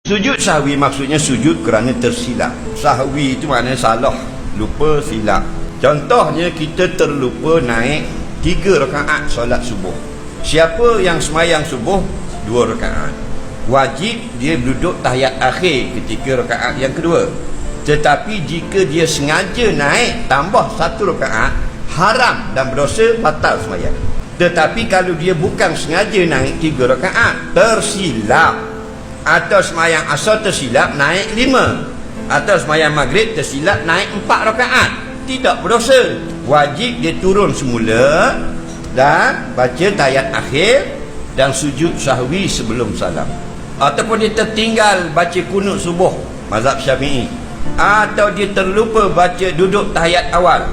Sujud sahwi maksudnya sujud kerana tersilap. Sahwi itu maknanya salah, lupa, silap. Contohnya kita terlupa naik 3 rakaat solat subuh. Siapa yang semayang subuh 2 rakaat, wajib dia duduk tahiyat akhir ketika rakaat yang kedua. Tetapi jika dia sengaja naik tambah 1 rakaat, haram dan berdosa, batal semayang. Tetapi kalau dia bukan sengaja naik 3 rakaat, tersilap, atau semayang asar tersilap naik 5, atau semayang maghrib tersilap naik 4 rakaat, tidak berdosa. Wajib dia turun semula dan baca tahiyat akhir dan sujud sahwi sebelum salam. Ataupun dia tertinggal baca kunut subuh, mazhab Syafi'i, atau dia terlupa baca duduk tahiyat awal.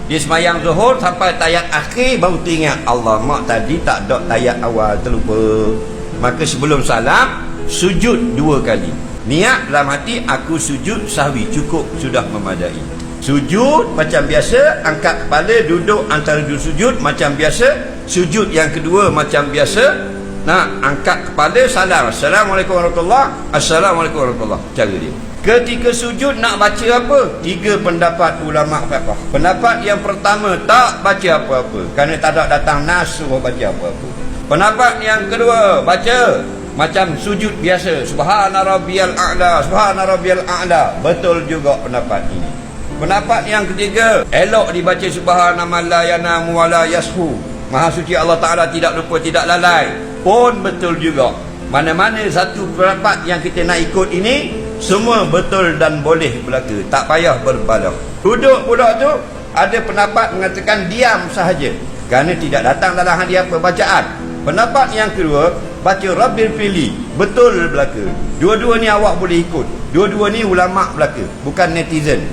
Dia semayang zuhur sampai tahiyat akhir baru teringat, Allah mak tadi tak ada tahiyat awal, terlupa. Maka sebelum salam sujud 2 kali. Niat dalam hati, aku sujud sahwi, cukup, sudah memadai. Sujud macam biasa, angkat kepala, duduk antara 2 sujud macam biasa. Sujud yang kedua macam biasa. Nah, angkat kepala, salam, Assalamualaikum warahmatullahi, Assalamualaikum warahmatullahi. Cara dia. Ketika sujud nak baca apa? 3 pendapat ulama fiqh. Pendapat yang pertama, tak baca apa-apa, kerana tak ada datang nas suruh baca apa-apa. Pendapat yang kedua, baca macam sujud biasa, subhana rabbiyal a'la, subhana rabbiyal a'la. Betul juga pendapat ini. Pendapat yang ketiga, elok dibaca subhana man la yanamu wa la yashu, maha suci Allah Ta'ala, tidak lupa, tidak lalai, pun betul juga. Mana-mana satu pendapat yang kita nak ikut ini, semua betul dan boleh berlaku, tak payah berbalah. Duduk pula tu, ada pendapat mengatakan diam sahaja, kerana tidak datang dalam hadis apa bacaan. Pendapat yang kedua, baca Rabbil Fili, betul berlaku. Dua-dua ni awak boleh ikut. Dua-dua ni ulama belaka, bukan netizen.